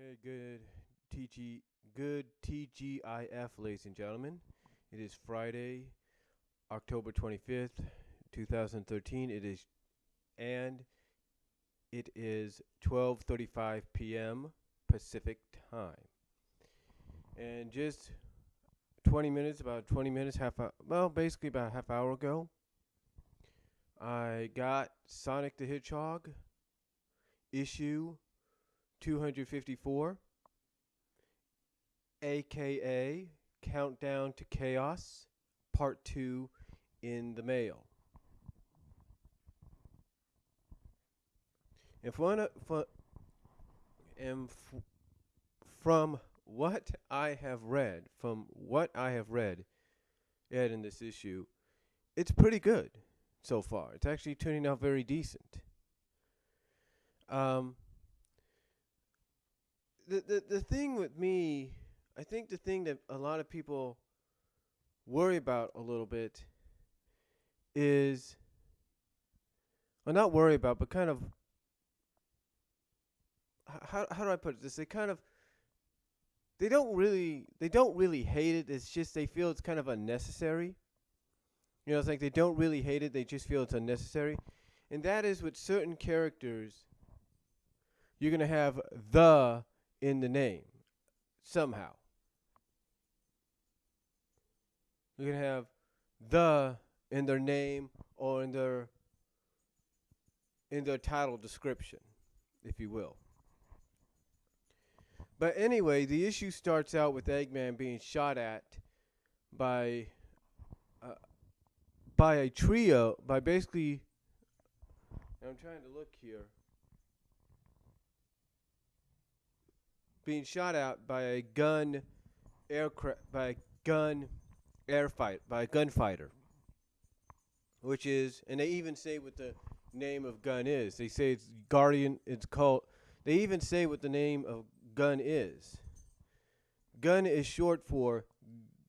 Hey, good TGIF, ladies and gentlemen. It is Friday, October 25th, 2013. And it is 12:35 p.m. Pacific time. And just 20 minutes, about 20 minutes, basically about a half hour ago, I got Sonic the Hedgehog issue 254, aka Countdown to Chaos, Part 2, in the mail. And from what I have read, Ed, in this issue, it's pretty good so far. It's actually turning out very decent. Um, the thing with me, I think the thing that a lot of people worry about a little bit is, well, not worry about, but kind of, how do I put this? They don't really hate it. It's just they feel it's kind of unnecessary. You know, it's like they don't really hate it. They just feel it's unnecessary. And that is with certain characters, you're going to have the in the name somehow. You're going to have the in their name or in their title description, if you will. But anyway, the issue starts out with Eggman being shot at by a trio, by basically, I'm trying to look here, being shot at by a gunfighter, which is, and they even say what the name of gun is. They say it's Guardian. They even say what the name of gun is. Gun is short for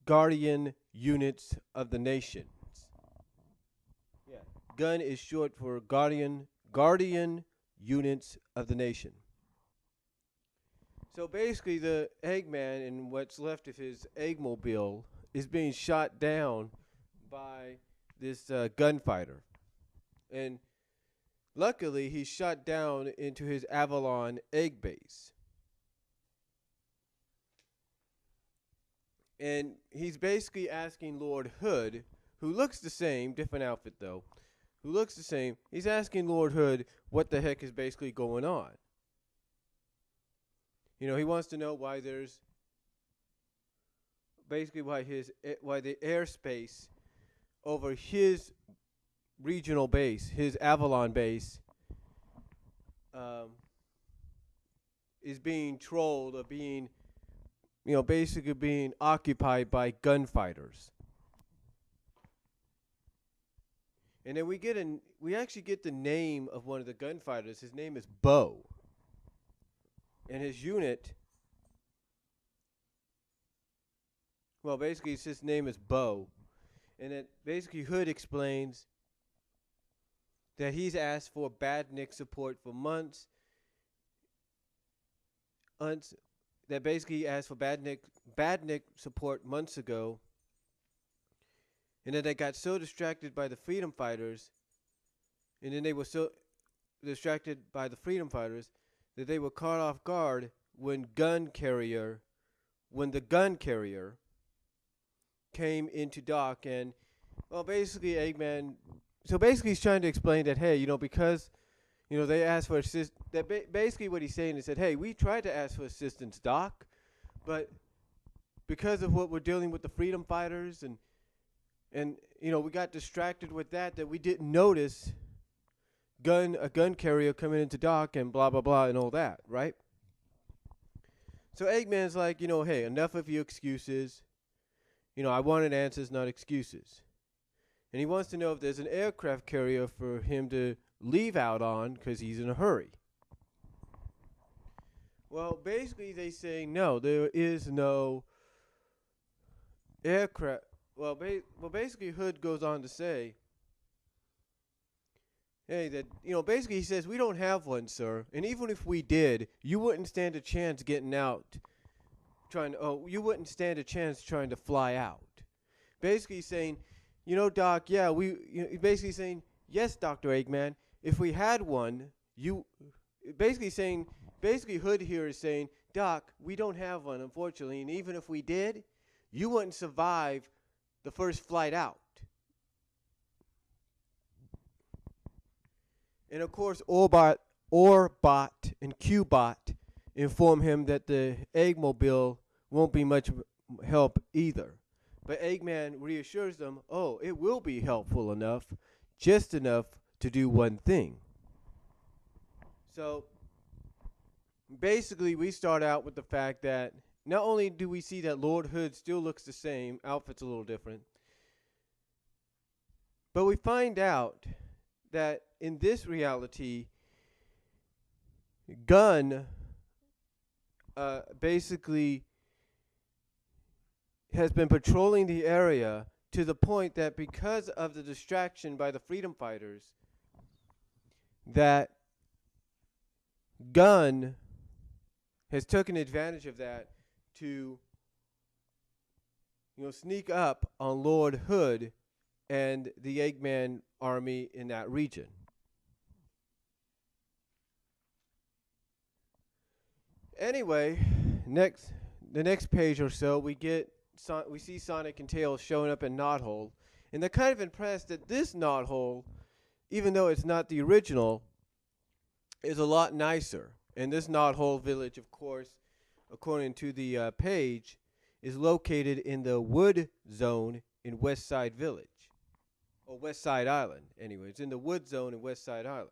Guardian Units of the Nations. Yeah, gun is short for Guardian Units of the Nation. So basically, the Eggman and what's left of his Eggmobile is being shot down by this gunfighter. And luckily, he's shot down into his Avalon egg base. And he's basically asking Lord Hood, who looks the same, different outfit though, who looks the same, he's asking Lord Hood what the heck is basically going on. You know, he wants to know why the airspace over his regional base, his Avalon base, is being trolled or being, basically being occupied by gunfighters. And then we actually get the name of one of the gunfighters. His name is Bo. And his unit, well, basically his name is Bo. And it basically Hood explains that he's asked for Badnik support for months. That basically asked for Badnik support months ago. And then they got so distracted by the freedom fighters, and then they were so distracted by the freedom fighters that they were caught off guard when the gun carrier came into dock. And, well, basically Eggman, so basically he's trying to explain that, hey, because, they asked for assistance, basically what he's saying is that, hey, we tried to ask for assistance, Doc, but because of what we're dealing with the freedom fighters and we got distracted with that we didn't notice a gun carrier coming into dock and blah, blah, blah, and all that, right? So Eggman's like, hey, enough of your excuses. I wanted answers, not excuses. And he wants to know if there's an aircraft carrier for him to leave out on because he's in a hurry. Well, basically they say, no, there is no aircraft. Well, basically Hood goes on to say, hey, that, basically he says, we don't have one, sir. And even if we did, you wouldn't stand a chance getting out, you wouldn't stand a chance trying to fly out. Basically saying, Doc, yeah, basically saying, yes, Dr. Eggman, if we had one, basically Hood here is saying, Doc, we don't have one, unfortunately, and even if we did, you wouldn't survive the first flight out. And of course, Orbot and Qbot inform him that the Eggmobile won't be much help either. But Eggman reassures them, oh, it will be helpful enough, just enough to do one thing. So basically, we start out with the fact that not only do we see that Lord Hood still looks the same, outfit's a little different, but we find out that in this reality, Gunn basically has been patrolling the area to the point that because of the distraction by the freedom fighters, that Gunn has taken advantage of that to sneak up on Lord Hood and the Eggman army in that region. Anyway, the next page or so, we see Sonic and Tails showing up in Knothole, and they're kind of impressed that this Knothole, even though it's not the original, is a lot nicer. And this Knothole village, of course, according to the page, is located in the Wood Zone in Westside Village. Or Westside Island, anyway. It's in the Wood Zone in Westside Island.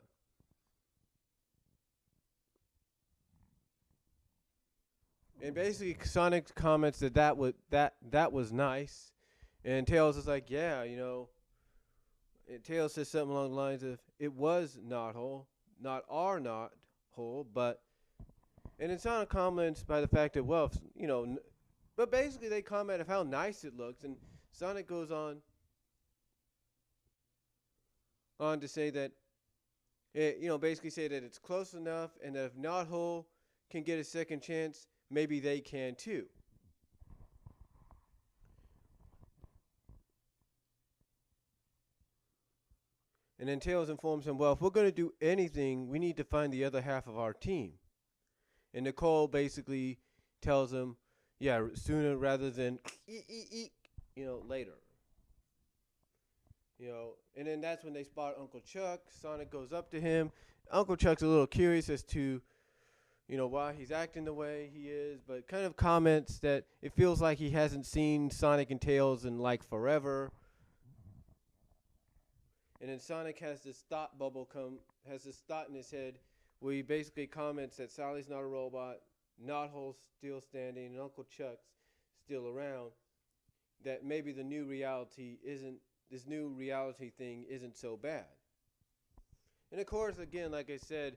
And basically, Sonic comments that was nice, and Tails is like, yeah, And Tails says something along the lines of, it was Knothole, not our Knothole, but. And then Sonic comments by the fact that, well, but basically they comment of how nice it looks, and Sonic goes on to say that, basically say that it's close enough, and that if Knothole can get a second chance, maybe they can too. And then Tails informs him, well, if we're going to do anything, we need to find the other half of our team. And Nicole basically tells him, yeah, sooner rather than, later. And then that's when they spot Uncle Chuck. Sonic goes up to him. Uncle Chuck's a little curious as to, why he's acting the way he is, but kind of comments that it feels like he hasn't seen Sonic and Tails in like forever. And then Sonic has this thought in his head where he basically comments that Sally's not a robot, Knothole's still standing, and Uncle Chuck's still around, that maybe this new reality thing isn't so bad. And of course, again, like I said,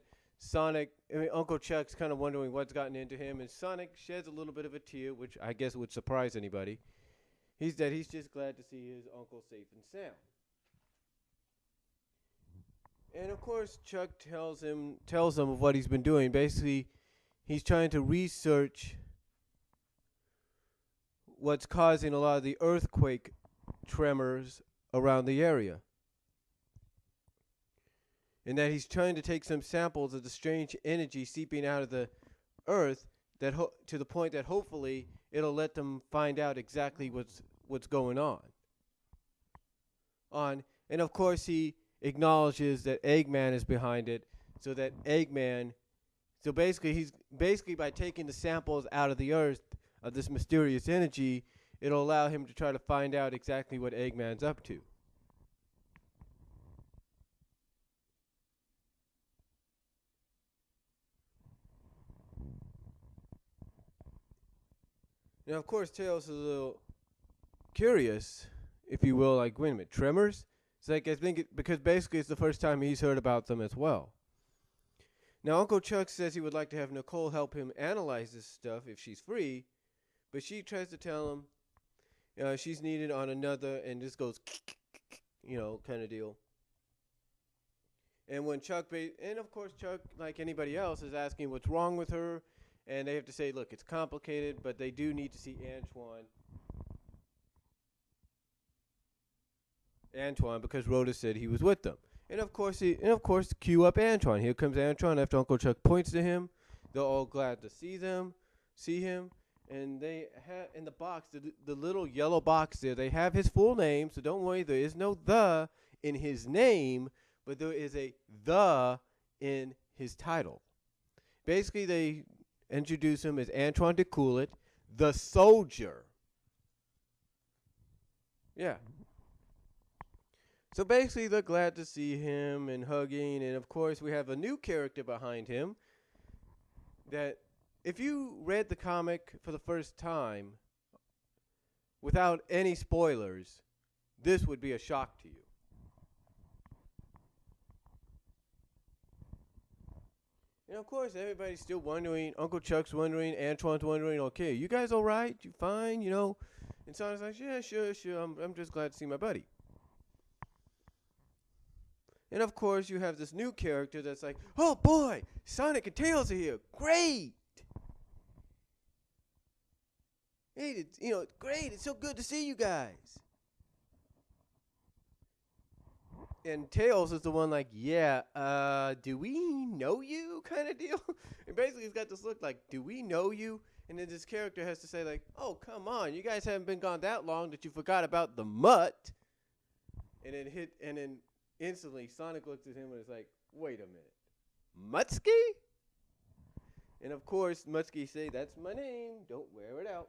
Uncle Chuck's kind of wondering what's gotten into him, and Sonic sheds a little bit of a tear, which I guess would surprise anybody. He's just glad to see his uncle safe and sound. And of course, Chuck tells him of what he's been doing. Basically, he's trying to research what's causing a lot of the earthquake tremors around the area. And that he's trying to take some samples of the strange energy seeping out of the earth to the point that hopefully it'll let them find out exactly what's going on. And of course, he acknowledges that Eggman is behind it, so basically by taking the samples out of the earth of this mysterious energy, it'll allow him to try to find out exactly what Eggman's up to. Now, of course, Tails is a little curious, if you will, like, wait a minute, tremors? It's like, because basically it's the first time he's heard about them as well. Now, Uncle Chuck says he would like to have Nicole help him analyze this stuff if she's free, but she tries to tell him she's needed on another, and this goes, kind of deal. And when and of course Chuck, like anybody else, is asking what's wrong with her, and they have to say, look, it's complicated, but they do need to see Antoine because Rhoda said he was with them. And of course, cue up Antoine. Here comes Antoine after Uncle Chuck points to him. They're all glad to see him, and they have in the box, the little yellow box there. They have his full name, so don't worry. There is no "the" in his name, but there is a "the" in his title. Basically, they introduce him as Antoine de Coulet, the soldier. Yeah. So basically, they're glad to see him and hugging, and of course, we have a new character behind him. That if you read the comic for the first time without any spoilers, this would be a shock to you. And of course, everybody's still wondering. Uncle Chuck's wondering. Antoine's wondering. Okay, you guys all right? You fine? You know? And Sonic's like, yeah, sure. I'm just glad to see my buddy. And of course, you have this new character that's like, oh boy, Sonic and Tails are here. Great. Hey, it's great. It's so good to see you guys. And Tails is the one like, yeah, do we know you kind of deal? And basically he's got this look like, do we know you? And then this character has to say like, oh, come on. You guys haven't been gone that long that you forgot about the mutt. And then instantly Sonic looks at him and is like, wait a minute. Mutsky? And of course, Mutsky say, that's my name. Don't wear it out.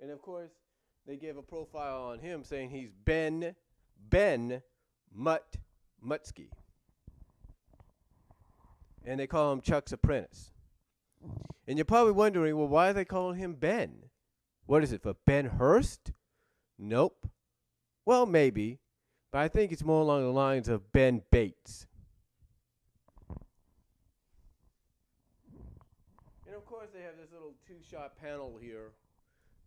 And of course, they give a profile on him saying he's Ben Mutsky. And they call him Chuck's apprentice. And you're probably wondering, well, why are they calling him Ben? What is it, for Ben Hurst? Nope. Well, maybe. But I think it's more along the lines of Ben Bates. And of course, they have this little two-shot panel here.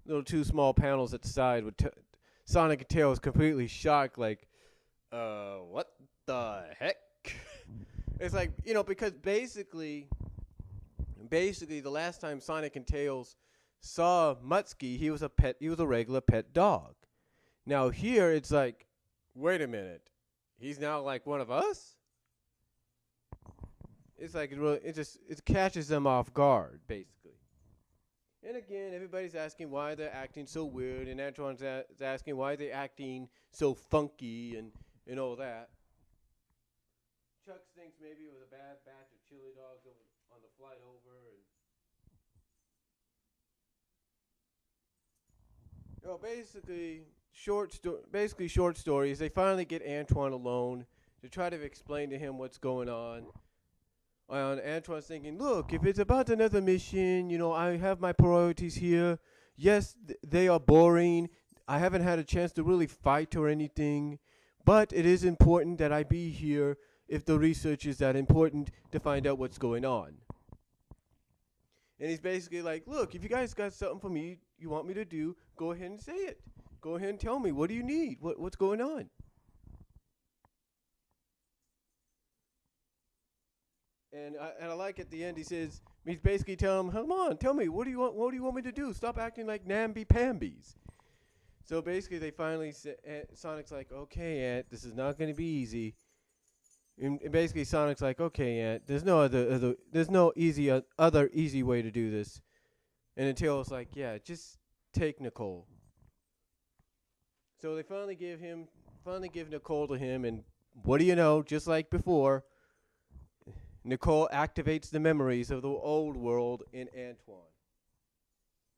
Little two small panels at the side with Sonic and Tails completely shocked, like, what the heck? It's like, because basically the last time Sonic and Tails saw Mutsky, he was a regular pet dog. Now here it's like, wait a minute, he's now like one of us? It's like it catches them off guard, basically. And again, everybody's asking why they're acting so weird, and Antoine's asking why they're acting so funky and all that. Chuck thinks maybe it was a bad batch of chili dogs on the flight over, basically short stories. They finally get Antoine alone to try to explain to him what's going on. Antoine's thinking, look, if it's about another mission, I have my priorities here. Yes, they are boring. I haven't had a chance to really fight or anything. But it is important that I be here if the research is that important to find out what's going on. And he's basically like, look, if you guys got something for me you want me to do, go ahead and say it. Go ahead and tell me. What do you need? What's going on? And I like at the end he's basically telling him, come on, tell me, what do you want me to do? Stop acting like namby-pambies. So basically they finally Sonic's like, okay, Ant, this is not going to be easy. And basically Sonic's like, okay, Ant, there's no other easy way to do this. And then Tails like, yeah, just take Nicole. So they finally give Nicole to him, and what do you know, just like before, Nicole activates the memories of the old world in Antoine.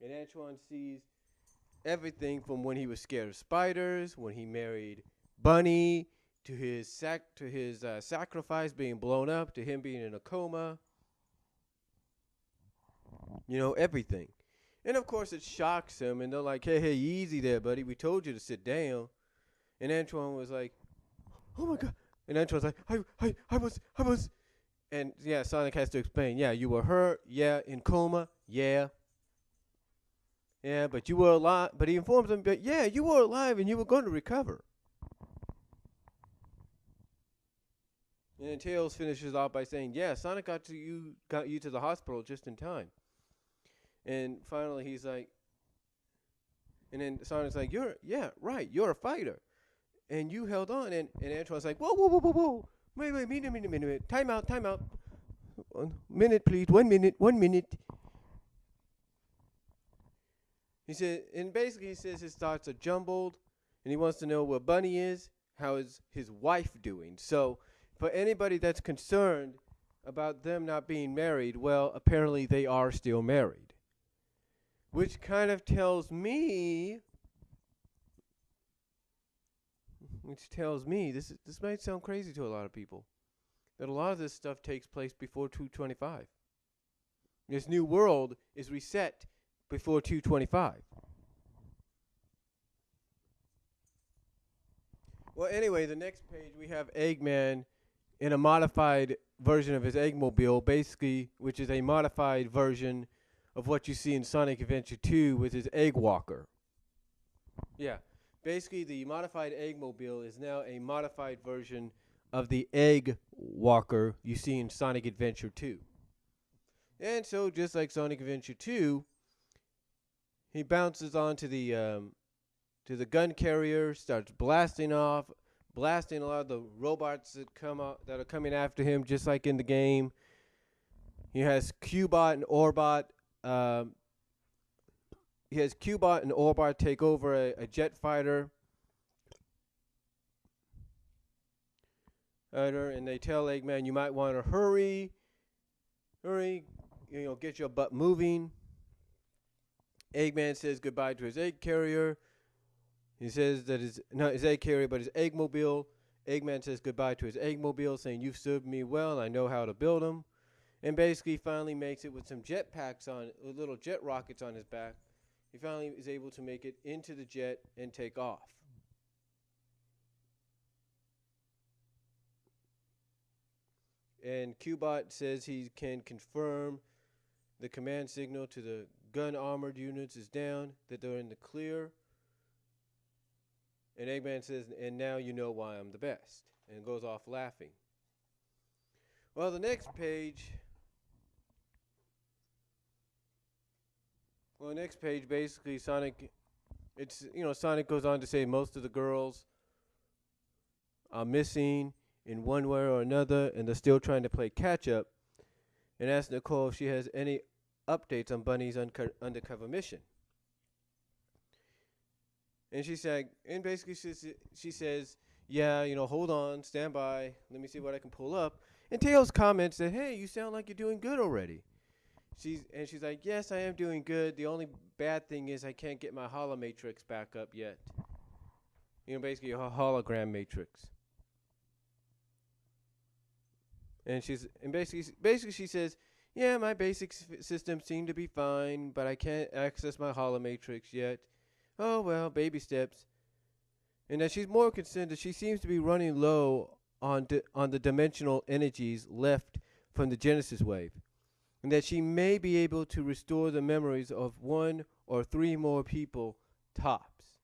And Antoine sees everything from when he was scared of spiders, when he married Bunny, to his sacrifice being blown up, to him being in a coma. Everything. And of course it shocks him, and they're like, hey, easy there, buddy. We told you to sit down. And Antoine was like, oh my God. And Antoine's like, I was. And yeah, Sonic has to explain. Yeah, you were hurt. Yeah, in coma. Yeah. Yeah, but you were alive. But he informs them that, yeah, you were alive and you were going to recover. And then Tails finishes off by saying, "Yeah, Sonic got you to the hospital just in time." And finally, he's like, and then Sonic's like, yeah, right, you're a fighter, and you held on." And Antoine's like, "Whoa, whoa, whoa, whoa, whoa, wait, minute, time out, 1 minute, please, 1 minute, 1 minute." He said, and basically he says his thoughts are jumbled, and he wants to know where Bunny is, how is his wife doing. So, for anybody that's concerned about them not being married, well, apparently they are still married. Which kind of tells me, this might sound crazy to a lot of people, that a lot of this stuff takes place before 225. This new world is reset before 225. Well, anyway, the next page we have Eggman in a modified version of his Eggmobile, basically, which is a modified version of what you see in Sonic Adventure 2 with his Egg Walker. Yeah, basically the modified Eggmobile is now a modified version of the Egg Walker you see in Sonic Adventure 2. And so, just like Sonic Adventure 2, he bounces onto the gun carrier, starts blasting a lot of the robots that are coming after him, just like in the game. He has Cubot and Orbot. He has Cubot and Orbot take over a jet fighter. And they tell Eggman, "You might want to hurry, get your butt moving." Eggman says goodbye to his egg carrier. He says that not his egg carrier, but his Eggmobile. Eggman says goodbye to his Eggmobile, saying, "You've served me well, I know how to build them." And basically finally makes it with some jet packs with little jet rockets on his back. He finally is able to make it into the jet and take off. And Cubot says he can confirm the command signal to the gun armored units is down, that they're in the clear. And Eggman says, "And now you know why I'm the best," and goes off laughing. Well, the next page basically Sonic goes on to say most of the girls are missing in one way or another, and they're still trying to play catch up, and asks Nicole if she has any updates on Bunny's undercover mission. And she says, "Yeah, hold on, stand by, let me see what I can pull up." And Tails comments that, "Hey, you sound like you're doing good already." She's like, "Yes, I am doing good. The only bad thing is I can't get my holomatrix back up yet." Basically a hologram matrix. And basically she says, "Yeah, my basic systems seem to be fine, but I can't access my holomatrix yet. Oh well, baby steps." And that she's more concerned that she seems to be running low on the dimensional energies left from the Genesis wave, and that she may be able to restore the memories of 1 or 3 more people tops.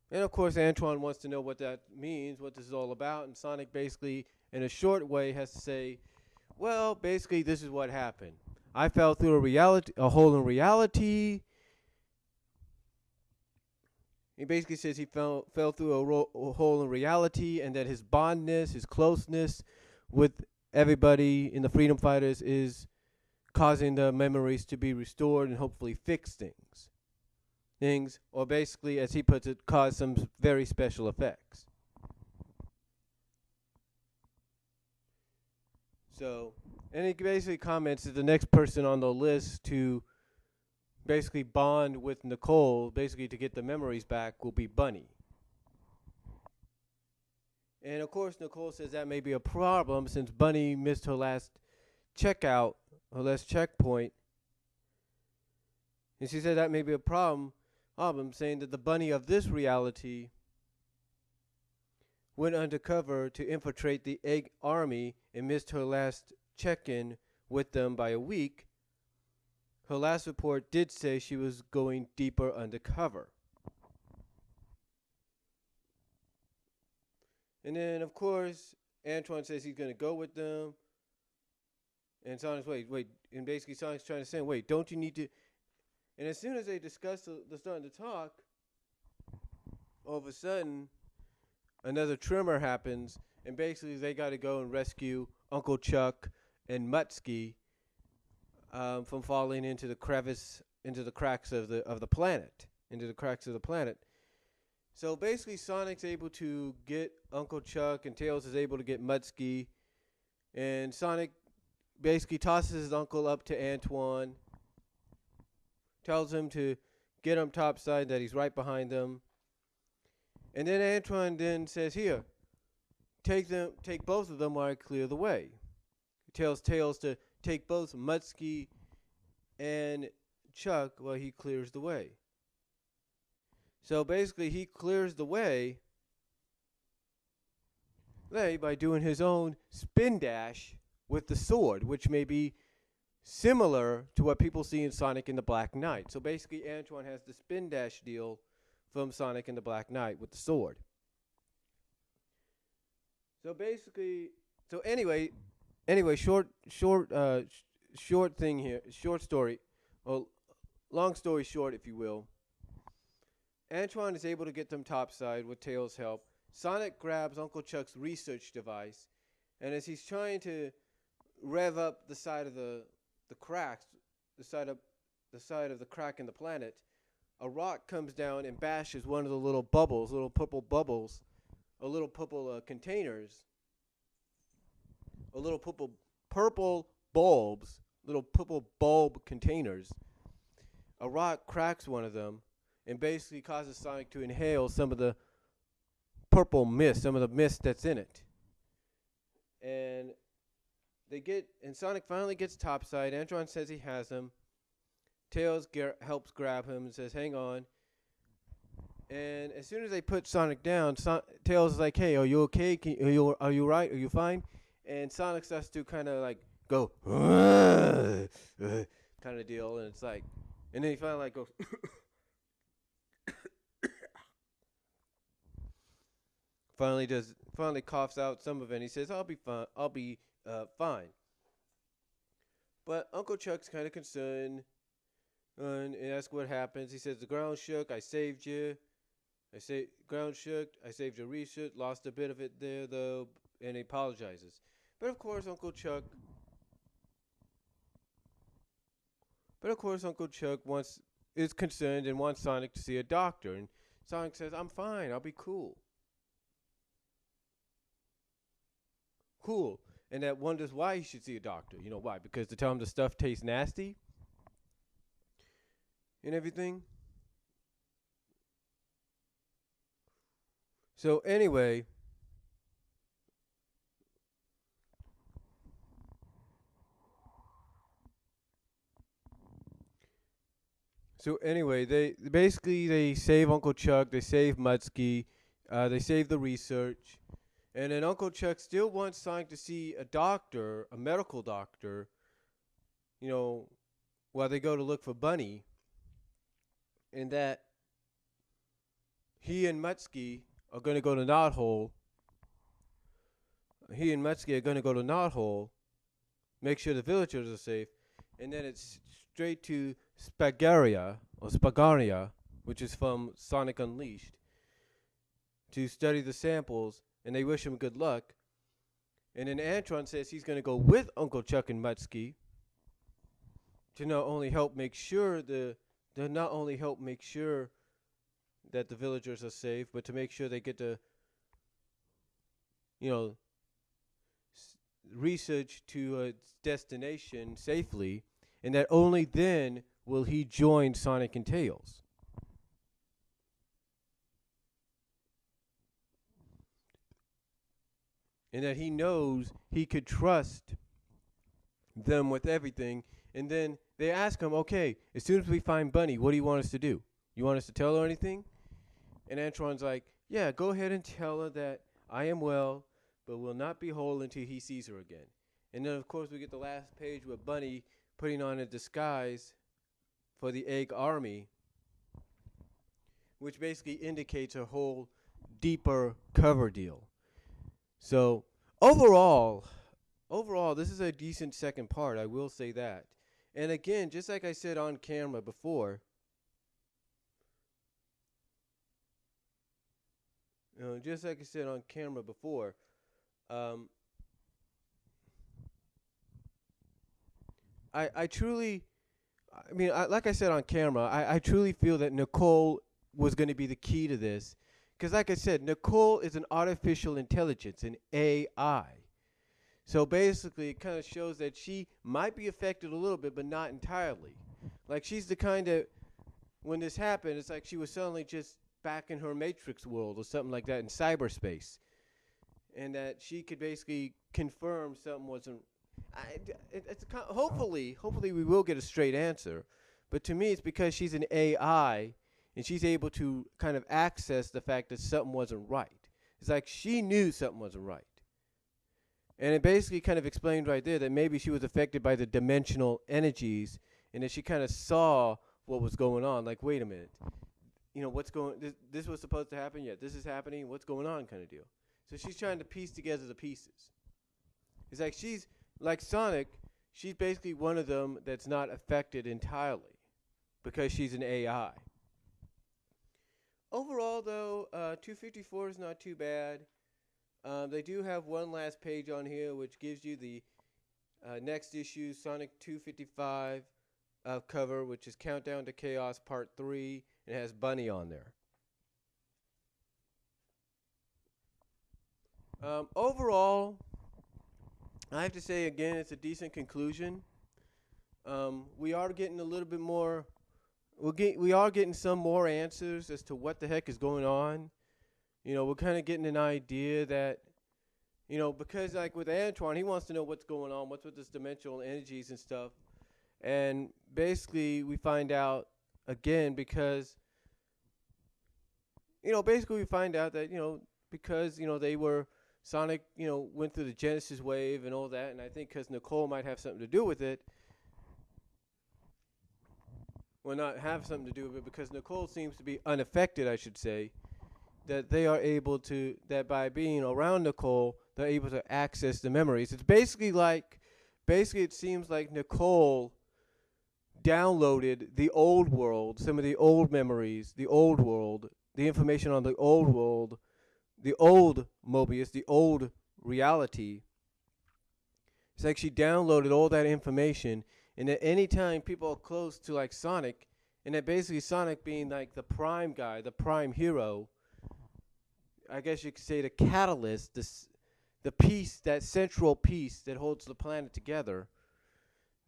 And of course, Antoine wants to know what that means, what this is all about, and Sonic basically, in a short way, has to say, "Well, basically, this is what happened. I fell through a hole in reality." He basically says he fell through a hole in reality, and that his bondness, his closeness with everybody in the Freedom Fighters is causing the memories to be restored and hopefully fix things, or basically, as he puts it, cause some very special effects. So, and he basically comments that the next person on the list to basically bond with Nicole, basically to get the memories back, will be Bunny. And of course, Nicole says that may be a problem since Bunny missed her last checkpoint. And she said that may be a problem, saying that the Bunny of this reality went undercover to infiltrate the Egg Army and missed her last check-in with them by a week. Her last report did say she was going deeper undercover. And then, of course, Antoine says he's going to go with them. And Sonic's, wait. And basically, Sonic's trying to say, wait, don't you need to. And as soon as they discuss the starting to talk, all of a sudden, another tremor happens. And basically, they got to go and rescue Uncle Chuck and Mutsky from falling into the crevice, into the cracks of the planet, into the cracks of the planet. So basically, Sonic's able to get Uncle Chuck, and Tails is able to get Mutsky, and Sonic basically tosses his uncle up to Antoine, tells him to get him topside, that he's right behind them, and then Antoine then says, "Here, take both of them while I clear the way." He tells Tails to take both Mutsky and Chuck while he clears the way. So basically, he clears the way by doing his own spin dash with the sword, which may be similar to what people see in Sonic and the Black Knight. So basically, Antoine has the spin dash deal from Sonic and the Black Knight with the sword. So basically, short thing here, short story, well, long story short, if you will. Antoine is able to get them topside with Tails' help. Sonic grabs Uncle Chuck's research device, and as he's trying to rev up the side of the cracks, the side of the crack in the planet, a rock comes down and bashes one of the little bubbles, little purple bubbles, little purple containers, little purple bulbs, little purple bulb containers. A rock cracks one of them and basically causes Sonic to inhale some of the purple mist, some of the mist that's in it. And Sonic finally gets topside. Antoine says he has him. Tails helps grab him and says, "Hang on." And as soon as they put Sonic down, Tails is like, "Hey, are you okay? Are you right? Are you fine?" And Sonic starts to kind of like go, kind of deal. And it's like, and then he finally like goes, finally coughs out some of it. And he says, I'll be fine. But Uncle Chuck's kind of concerned and asks what happens. He says, the ground shook, I saved you. Ground shook, I saved your research, lost a bit of it there though, and he apologizes. But of course Uncle Chuck is concerned and wants Sonic to see a doctor. And Sonic says, I'm fine, I'll be cool. And that wonders why he should see a doctor. You know why? Because to tell him the stuff tastes nasty and everything. So anyway, they save Uncle Chuck, they save Mutsky, they save the research. And then Uncle Chuck still wants Sonic to see a doctor, a medical doctor, while they go to look for Bunny. And that he and Mutsky are going to go to Knothole. Make sure the villagers are safe. And then it's straight to Spagaria, which is from Sonic Unleashed, to study the samples. And they wish him good luck. And then Antoine says he's going to go with Uncle Chuck and Mutsky to not only help make sure that the villagers are safe, but to make sure they get to, research to its destination safely, and that only then will he join Sonic and Tails. And that he knows he could trust them with everything. And then they ask him, okay, as soon as we find Bunny, what do you want us to do? You want us to tell her anything? And Antoine's like, yeah, go ahead and tell her that I am well, but will not be whole until he sees her again. And then, of course, we get the last page with Bunny putting on a disguise for the Egg Army, which basically indicates her whole deeper cover deal. So overall, overall, this is a decent second part. I will say that. And again, just like I said on camera before, just like I said on camera before, um, I truly, I mean, like I said on camera, I truly feel that Nicole was going to be the key to this. Because, like I said, Nicole is an artificial intelligence, an AI. So basically, it kind of shows that she might be affected a little bit, but not entirely. Like, she's the kind of, when this happened, it's like she was suddenly just back in her Matrix world or something like that in cyberspace. And that she could basically confirm something wasn't. Hopefully we will get a straight answer. But to me, it's because she's an AI and she's able to kind of access the fact that something wasn't right. It's like she knew something wasn't right. And it basically kind of explained right there that maybe she was affected by the dimensional energies and that she kind of saw what was going on. Like, wait a minute. What's going this was supposed to happen, yet this is happening. What's going on kind of deal. So she's trying to piece together the pieces. It's like she's like Sonic, she's basically one of them that's not affected entirely because she's an AI. Overall, though, 254 is not too bad. They do have one last page on here which gives you the next issue, Sonic 255 cover, which is Countdown to Chaos Part 3. And it has Bunny on there. Overall, I have to say again, it's a decent conclusion. We are getting a little bit more. We are getting some more answers as to what the heck is going on. We're kind of getting an idea that, because like with Antoine, he wants to know what's going on, what's with this dimensional energies and stuff. And basically, we find out again because, basically we find out that, because, they were Sonic, went through the Genesis wave and all that, and I think because Nicole might have something to do with it. Well, not have something to do with it, because Nicole seems to be unaffected, I should say. That they are able to, that by being around Nicole, they're able to access the memories. It's basically it seems like Nicole downloaded the old world, some of the old memories, the old world, the information on the old world, the old Mobius, the old reality. It's like she downloaded all that information, and at any time people are close to like Sonic, and that basically Sonic being like the prime guy, the prime hero, I guess you could say the catalyst, the piece, that central piece that holds the planet together,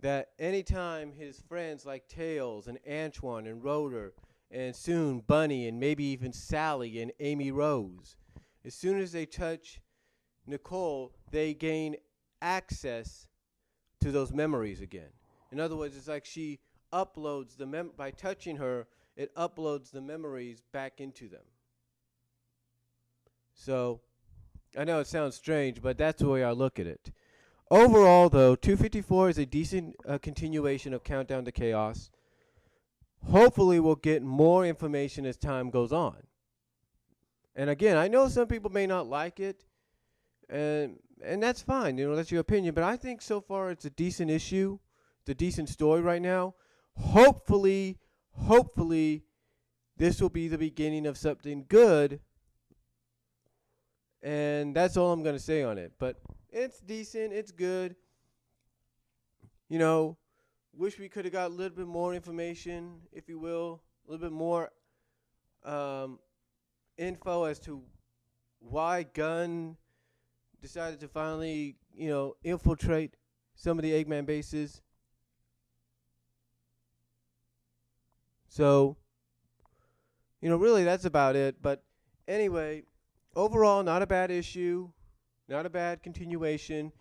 that anytime his friends like Tails and Antoine and Rotor and soon Bunny and maybe even Sally and Amy Rose, as soon as they touch Nicole, they gain access to those memories again. In other words, it's like she uploads by touching her, it uploads the memories back into them. So, I know it sounds strange, but that's the way I look at it. Overall, though, 254 is a decent continuation of Countdown to Chaos. Hopefully, we'll get more information as time goes on. And again, I know some people may not like it, and that's fine. That's your opinion. But I think so far it's a decent issue. It's a decent story right now. Hopefully, this will be the beginning of something good. And that's all I'm going to say on it. But it's decent. It's good. Wish we could have got a little bit more information, if you will. A little bit more info as to why Gunn decided to finally, infiltrate some of the Eggman bases. So, really that's about it. But anyway, overall, not a bad issue, not a bad continuation.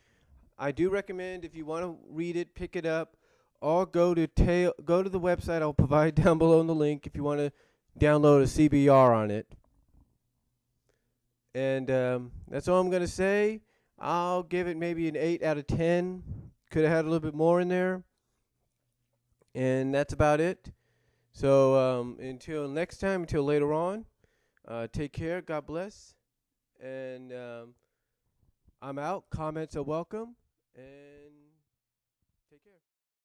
I do recommend, if you want to read it, pick it up, or go to the website. I'll provide down below in the link if you want to download a CBR on it. And that's all I'm going to say. I'll give it maybe an 8 out of 10. Could have had a little bit more in there. And that's about it. So until next time, until later on, take care. God bless. And I'm out. Comments are welcome. And take care.